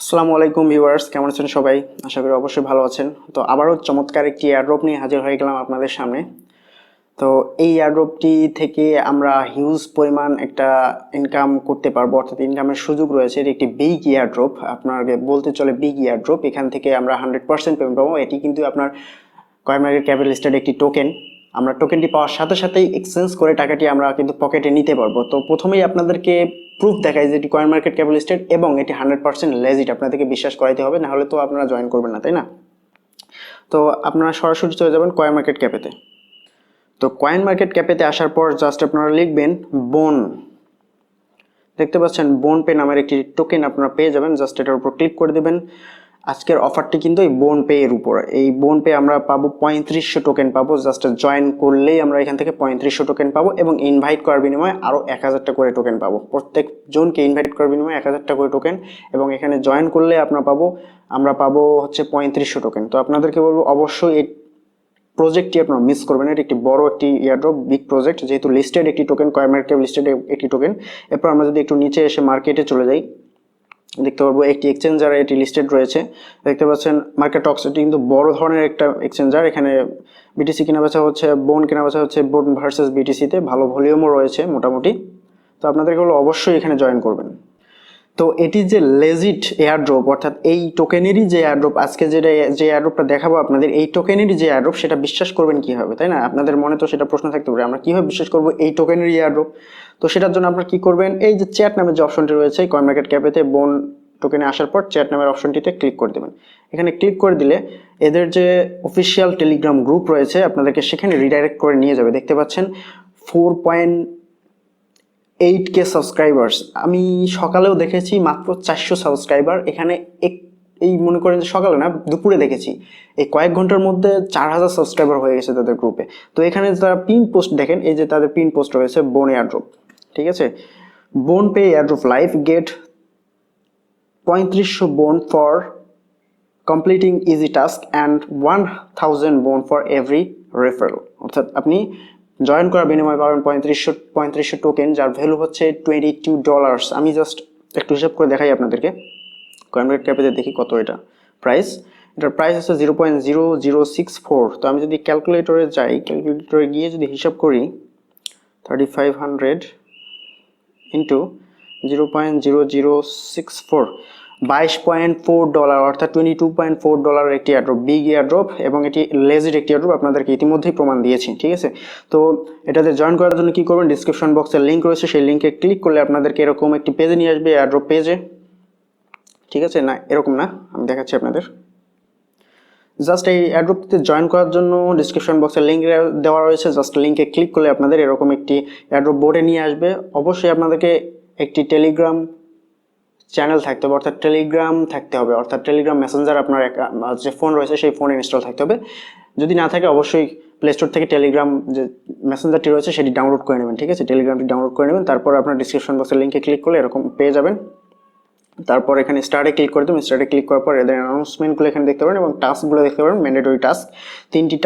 আসসালামু আলাইকুম ভিউয়ার্স, কেমন আছেন সবাই? আশা করি অবশ্যই ভালো আছেন। তো আবারও চমৎকার একটি এয়ারড্রপ নিয়ে হাজির হয়ে গেলাম আপনাদের সামনে। তো এই এয়ারড্রপটি থেকে আমরা হিউজ পরিমাণ একটা ইনকাম করতে পারবো, অর্থাৎ ইনকামের সুযোগ রয়েছে। এটি একটি বিগ এয়ারড্রপ, আপনাকে বলতে চলে বিগ এয়ারড্রপ। এখান থেকে আমরা 100% পেমেন্ট পাবো। এটি কিন্তু আপনার কয়েন মার্কেট ক্যাপে লিস্টেড একটি টোকেন। আমরা টোকেনটি পাওয়ার সাথে সাথেই এক্সচেঞ্জ করে টাকাটি আমরা কিন্তু পকেটে নিতে পারবো। তো প্রথমেই আপনাদেরকে প্রুফ দেখায় যে এটি কয়েন মার্কেট ক্যাপে লিস্টেড এবং এটি 100% লেজিট। আপনাদেরকে বিশ্বাস করাইতে হবে, না হলে তো আপনারা জয়েন করবেন না, তাই না? তো আপনারা সরাসরি চলে যাবেন কয়েন মার্কেট ক্যাপেতে। তো কয়েন মার্কেট ক্যাপেতে আসার পর জাস্ট আপনারা লিখবেন বোন। দেখতে পাচ্ছেন বোনপে নামের একটি টোকেন আপনারা পেয়ে যাবেন। জাস্ট এটার উপর ক্লিক করে দেবেন। আজকের অফারটি কিন্তু এই বোনপে এর উপর। এই বোনপে আমরা পাবো 3500 টোকেন পাবো। জাস্ট জয়েন করলেই আমরা এখান থেকে 3500 টোকেন পাবো এবং ইনভাইট করার বিনিময়ে আরও 1000টা করে টোকেন পাবো। প্রত্যেক জনকে ইনভাইট করার বিনিময়ে 1000টা করে টোকেন, এবং এখানে জয়েন করলে আমরা পাবো হচ্ছে 3500 টোকেন। তো আপনাদেরকে বলবো অবশ্যই এই প্রজেক্টটি আপনারা মিস করবেন। এটা একটি বড় একটি এয়ারড্রপ, বিগ প্রজেক্ট, যেহেতু লিস্টেড একটি টোকেন, কয়েন মার্কেট লিস্টেড একটি টোকেন। এরপর আমরা যদি একটু নিচে এসে মার্কেটে চলে যাই, দেখতে পারবো একটি এক্সচেঞ্জার এটি লিস্টেড রয়েছে। দেখতে পাচ্ছেন মার্কেটক্স, এটি কিন্তু বড় ধরনের একটা এক্সচেঞ্জার। এখানে বিটিসি কেনা বেচা হচ্ছে, বোন কেনা বেচা হচ্ছে বোন ভার্সেস বিটিসিতে। ভালো ভলিউমও রয়েছে মোটামুটি। তো আপনাদেরকে হলো অবশ্যই এখানে জয়েন করবেন। তো এটি যে লেজিট এয়ারড্রপ, অর্থাৎ এই টোকেনেরই যে এয়ারড্রপ, আজকে যে এয়ারড্রপটা দেখাবো আপনাদের, এই টোকেনেরই যে এয়ারড্রপ, সেটা বিশ্বাস করবেন কিভাবে, তাই না? আপনাদের মনে তো সেটা প্রশ্ন থাকতে পারে, আমরা কিভাবে বিশ্বাস করবো এই টোকেনেরই এয়ারড্রপ? তো সেটার জন্য আপনারা কি করবেন, এই যে চ্যাট নামের যে অপশনটি রয়েছে কয়েন মার্কেট ক্যাপেতে, বোন টোকেনে আসার পর চ্যাট নামের অপশনটিতে ক্লিক করে দেবেন। এখানে ক্লিক করে দিলে এদের যে অফিসিয়াল টেলিগ্রাম গ্রুপ রয়েছে আপনাদেরকে সেখানে রিডাইরেক্ট করে নিয়ে যাবে। দেখতে পাচ্ছেন 4.8K সাবস্ক্রাইবার্স। আমি সকালেও দেখেছি মাত্র 400 সাবস্ক্রাইবার এখানে। এই মনে করেন যে সকালে না, দুপুরে দেখেছি। এই কয়েক ঘন্টার মধ্যে 4000 সাবস্ক্রাইবার হয়ে গেছে তাদের গ্রুপে। তো এখানে তারা পিন পোস্ট দেখেন, এই যে তাদের পিন পোস্ট রয়েছে বোন এয়ারড্রপ, ঠিক আছে? বোন পে এয়ারড্রপ লাইভ গেট 3500 বোন for completing easy task and 1000 বোন ফর এভরি রেফারেল। অর্থাৎ আপনি জয়েন করার বিনিময়ে পাবেন 3500 টোকেন, যার ভ্যালু হচ্ছে $22। আমি জাস্ট একটু হিসাব করে দেখাই আপনাদেরকে। কয়েন মার্কেট ক্যাপে দেখি কত এটা প্রাইস। এটার প্রাইস হচ্ছে 0.0064। তো আমি যদি ক্যালকুলেটরে যাই, ক্যালকুলেটরে গিয়ে যদি হিসাব করি 3500 ইন্টু 0.0064, $22.4, অর্থাৎ $22.4 একটি এয়ারড্রপ, বিগ এয়ারড্রপ, এবং এটি লেজিট একটি এয়ারড্রপ। আপনাদেরকে ইতিমধ্যেই প্রমাণ দিয়েছি, ঠিক আছে? তো এটাতে জয়েন করার জন্য কি করবেন, ডিসক্রিপশন বক্সের লিঙ্ক রয়েছে, সেই লিঙ্কে ক্লিক করলে আপনাদেরকে এরকম একটি পেজে নিয়ে আসবে, এয়ারড্রপ পেজে, ঠিক আছে? না এরকম না, আমি দেখাচ্ছি আপনাদের। জাস্ট এই এয়ারড্রপটিতে জয়েন করার জন্য ডিসক্রিপশন বক্সের লিঙ্ক দেওয়া রয়েছে। জাস্ট লিঙ্কে ক্লিক করলে আপনাদের এরকম একটি এয়ারড্রপ বোর্ডে নিয়ে আসবে। অবশ্যই আপনাদেরকে একটি টেলিগ্রাম চ্যানেল থাকতে হবে, অর্থাৎ টেলিগ্রাম থাকতে হবে, অর্থাৎ টেলিগ্রাম মেসেঞ্জার আপনার যে ফোন রয়েছে সেই ফোনে ইনস্টল থাকতে হবে। যদি না থাকে অবশ্যই প্লে স্টোর থেকে টেলিগ্রাম যে মেসেঞ্জারটি রয়েছে সেটি ডাউনলোড করে নেবেন, ঠিক আছে? টেলিগ্রামটি ডাউনলোড করে নেবেন, তারপর আপনার ডিসক্রিপশন বক্সের লিঙ্কে ক্লিক করলে এরকম পেয়ে যাবেন। তারপর এখানে স্টার্টে ক্লিক করে দেবেন। স্টার্টে ক্লিক করার পর এদের অ্যানাউন্সমেন্টগুলো এখানে দেখতে পারেন এবং টাস্কগুলো দেখতে পারেন। ম্যান্ডেটরি টাস্ক তিনটি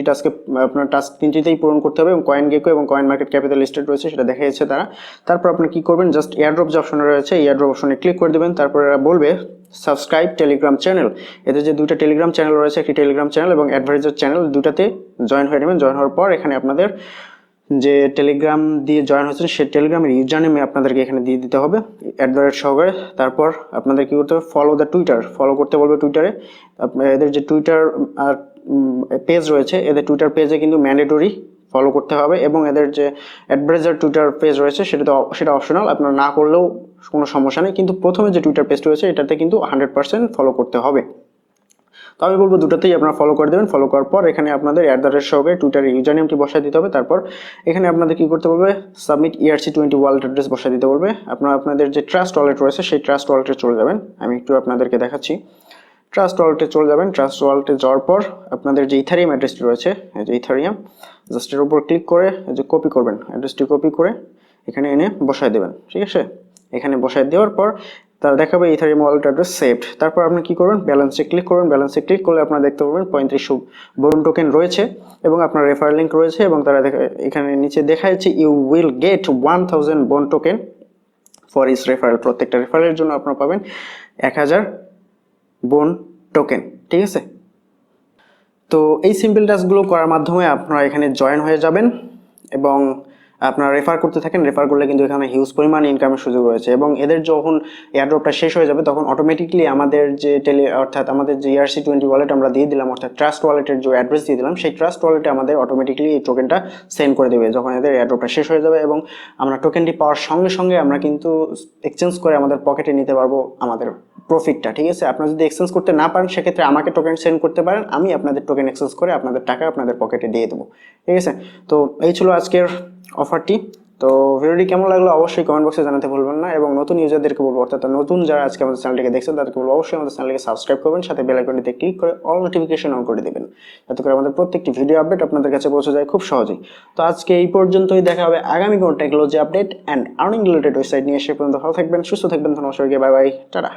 টাস্কে আপনার টাস্ক তিনটিতেই পূরণ করতে হবে, এবং কয়েন গেকো এবং কয়েন মার্কেট ক্যাপিটাল লিস্টেড রয়েছে সেটা দেখা যাচ্ছে তারা। তারপর আপনি কি করবেন, জাস্ট এয়ারড্রপ যে অপশন রয়েছে এয়ারড্রপ অপশনে ক্লিক করে দেবেন। তারপর এরা বলবে সাবস্ক্রাইব টেলিগ্রাম চ্যানেল। এদের যে দুইটা টেলিগ্রাম চ্যানেল রয়েছে, একটি টেলিগ্রাম চ্যানেল এবং অ্যাডভাইজার চ্যানেল, দুটাতে জয়েন হয়ে নেবেন। জয়েন হওয়ার পর এখানে আপনাদের যে টেলিগ্রাম দিয়ে জয়েন হয়েছে সেই টেলিগ্রামের ইউজার নেমে আপনাদেরকে এখানে দিয়ে দিতে হবে @ সহকারে। তারপর আপনাদের কি করতে হবে, ফলো দ্য টুইটার, ফলো করতে বলবে টুইটারে। এদের যে টুইটার পেজ রয়েছে, এদের টুইটার পেজে কিন্তু ম্যান্ডেটরি ফলো করতে হবে, এবং এদের যে অ্যাডভাইজার টুইটার পেজ রয়েছে সেটা অপশনাল, আপনারা না করলেও কোনো সমস্যা নেই। কিন্তু প্রথমে যে টুইটার পেজ রয়েছে এটাতে কিন্তু 100% ফলো করতে হবে। তো আমি বলবো দুটোতেই আপনারা ফলো করে দেবেন। ফলো করার পর এখানে আপনাদের @ সহকারে টুইটারের ইউজার নেমটি বসায় দিতে হবে। তারপর এখানে আপনাদের কি করতে বলবে, সাবমিট ERC20 ওয়ালেট অ্যাড্রেস বসায় দিতে বলবে। আপনাদের যে ট্রাস্ট ওয়ালেট রয়েছে সেই ট্রাস্ট ওয়ালেটে চলে যাবেন। আমি একটু আপনাদেরকে দেখাচ্ছি। ট্রাস্ট ওয়ালেটে চলে যাবেন। ট্রাস্ট ওয়ালেটে যাওয়ার পর আপনাদের যে ইথারিয়াম অ্যাড্রেসটি রয়েছে, এই যে ইথারিয়াম, জাস্ট এর উপর ক্লিক করে এই যে কপি করবেন, অ্যাড্রেসটি কপি করে এখানে এনে বসায় দেবেন, ঠিক আছে? এখানে বসায় দেওয়ার পর তারা দেখাবে ইথারিয়াম ওয়ালেট অ্যাড্রেস সেভড। তারপর আপনি কি করবেন, ব্যালেন্সে ক্লিক করবেন। ব্যালেন্সে ক্লিক করলে আপনারা দেখতে পাবেন 3500 বোন টোকেন রয়েছে এবং আপনার রেফারেল লিঙ্ক রয়েছে, এবং তারা এখানে নিচে দেখা যাচ্ছে ইউ উইল গেট 1000 বোন টোকেন ফর ইস রেফারেল। প্রত্যেকটা রেফারেলের জন্য আপনারা পাবেন 1000 বোন টোকেন, ঠিক আছে। তো এই সিম্পল টাস্কগুলো করার মাধ্যমে আপনারা এখানে জয়েন হয়ে যাবেন এবং আপনারা রেফার করতে থাকেন। রেফার করলে কিন্তু এখানে হিউজ পরিমাণ ইনকামের সুযোগ রয়েছে এবং এদের যখন এয়ারড্রপটা শেষ হয়ে যাবে তখন অটোমেটিকলি আমাদের যে অর্থাৎ আমাদের যে ERC20 ওয়ালেট আমরা দিয়ে দিলাম, অর্থাৎ ট্রাস্ট ওয়ালেটের যে অ্যাড্রেস দিয়ে দিলাম, সেই ট্রাস্ট ওয়ালেটে আমাদের অটোমেটিকলি এই টোকেনটা সেন্ড করে দেবে যখন এদের এয়ারড্রপটা শেষ হয়ে যাবে। এবং আমরা টোকেনটি পাওয়ার সঙ্গে সঙ্গে আমরা কিন্তু এক্সচেঞ্জ করে আমাদের পকেটে নিতে পারবো আমাদের প্রফিটটা, ঠিক আছে। আপনারা যদি এক্সচেঞ্জ করতে না পারেন সেক্ষেত্রে আমাকে টোকেন সেন্ড করতে পারেন, আমি আপনাদের টোকেন এক্সচেঞ্জ করে আপনাদের টাকা আপনাদের পকেটে দিয়ে দেবো, ঠিক আছে। তো এই ছিল আজকের অফারটি। তো ভিডিওটি কেমন লাগলো অবশ্যই কমেন্ট বক্সে জানাতে ভুলবেন না এবং নতুন ইউজারদেরকে বলবো, অর্থাৎ নতুন যারা আজকে আমাদের চ্যানেলটিকে দেখছেন তাদেরকে বলবো অবশ্যই আমাদের চ্যানেলকে সাবস্ক্রাইব করবেন, সাথে বেল আইকনটিতে ক্লিক করে অল নোটিফিকেশন অন করে দেবেন, যাতে করে আমাদের প্রত্যেকটি ভিডিও আপডেট আপনাদের কাছে পৌঁছে যায় খুব সহজেই। তো আজকে এই পর্যন্তই, দেখা হবে আগামী কোনো technology update and earning related website নিয়ে। সে পর্যন্ত ভালো থাকবেন, সুস্থ থাকবেন, ধন্যবাদ সবাইকে, বাই বাই, টাটা।